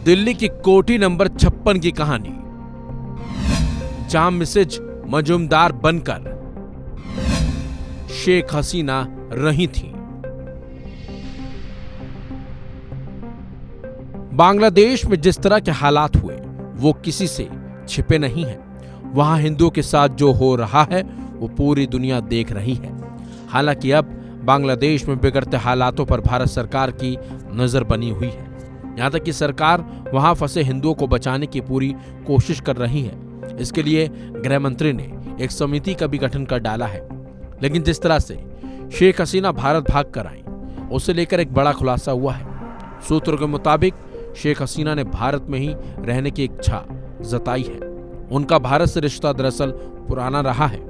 दिल्ली की कोठी नंबर 56 की कहानी, जहां मिसेज मजूमदार बनकर शेख हसीना रही थी। बांग्लादेश में जिस तरह के हालात हुए वो किसी से छिपे नहीं हैं। वहां हिंदुओं के साथ जो हो रहा है वो पूरी दुनिया देख रही है। हालांकि अब बांग्लादेश में बिगड़ते हालातों पर भारत सरकार की नजर बनी हुई है। यहां तक कि सरकार वहां फंसे हिंदुओं को बचाने की पूरी कोशिश कर रही है। इसके लिए गृह मंत्री ने एक समिति का भी गठन कर डाला है। लेकिन जिस तरह से शेख हसीना भारत भाग कर आई, उसे लेकर एक बड़ा खुलासा हुआ है। सूत्रों के मुताबिक शेख हसीना ने भारत में ही रहने की इच्छा जताई है। उनका भारत से रिश्ता दरअसल पुराना रहा है।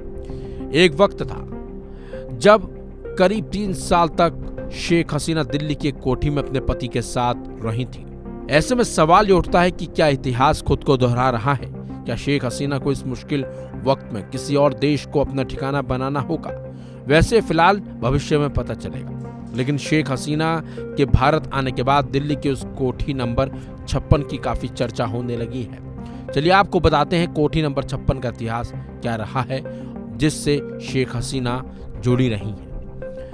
एक वक्त था जब करीब 3 साल तक शेख हसीना दिल्ली की एक कोठी में अपने पति के साथ रही थी। ऐसे में सवाल ये उठता है कि क्या इतिहास खुद को दोहरा रहा है? क्या शेख हसीना को इस मुश्किल वक्त में किसी और देश को अपना ठिकाना बनाना होगा? वैसे फिलहाल भविष्य में पता चलेगा। लेकिन शेख हसीना के भारत आने के बाद दिल्ली की उस कोठी नंबर 56 की काफी चर्चा होने लगी है। चलिए आपको बताते हैं कोठी नंबर 56 का इतिहास क्या रहा है, जिससे शेख हसीना जुड़ी रही हैं।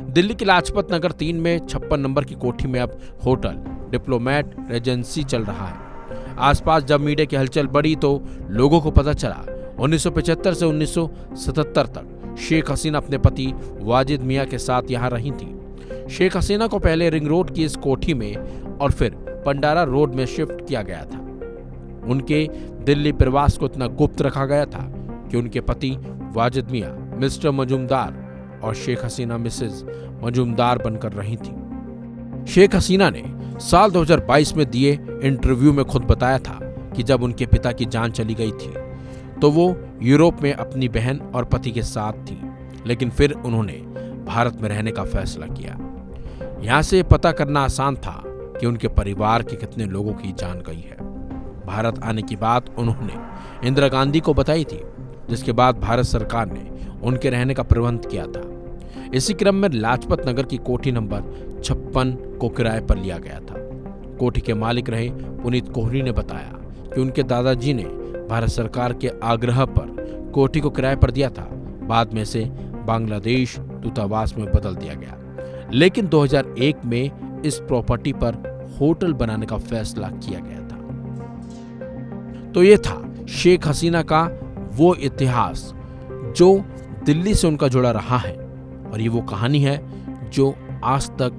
दिल्ली के लाजपत नगर 3 में 56 नंबर की कोठी में अब होटल डिप्लोमेट रेजेंसी चल रहा है। आसपास जब मीडिया की हलचल बढ़ी तो लोगों को पता चला 1975 से 1977 तक शेख हसीना अपने पति वाजिद मियां के साथ यहां रही थी। शेख हसीना को पहले रिंग रोड की इस कोठी में और फिर पंडारा रोड में शिफ्ट किया गया था। उनके दिल्ली प्रवास को इतना गुप्त रखा गया था कि उनके पति वाजिद मियां मिस्टर मजूमदार और शेख हसीना मिसेज मजूमदार बनकर रही थी। शेख हसीना ने साल 2022 में दिए इंटरव्यू में खुद बताया था कि जब उनके पिता की जान चली गई थी तो वो यूरोप में अपनी बहन और पति के साथ थी। लेकिन फिर उन्होंने भारत में रहने का फैसला किया। यहां से पता करना आसान था कि उनके परिवार के कितने लोगों की जान गई है। भारत आने की बात उन्होंने इंदिरा गांधी को बताई थी, जिसके बाद भारत सरकार ने उनके रहने का प्रबंध किया था। इसी क्रम में लाजपत नगर की कोठी नंबर 56 को किराए पर लिया गया था। कोठी के मालिक रहे पुनीत कोहली ने बताया कि उनके दादाजी ने भारत सरकार के आग्रह पर कोठी को किराए पर दिया था। बाद में इसे बांग्लादेश दूतावास में बदल दिया गया। लेकिन 2001 में इस प्रॉपर्टी पर होटल बनाने का फैसला किया गया था। तो ये था शेख हसीना का वो इतिहास जो दिल्ली से उनका जुड़ा रहा है, और ये वो कहानी है जो आज तक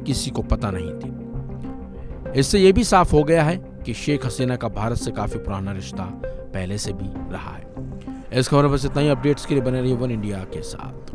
किसी को पता नहीं थी। इससे यह भी साफ हो गया है कि शेख हसीना का भारत से काफी पुराना रिश्ता पहले से भी रहा है। इस खबर में बस इतना ही। अपडेट्स के लिए बने रहिए वन इंडिया के साथ।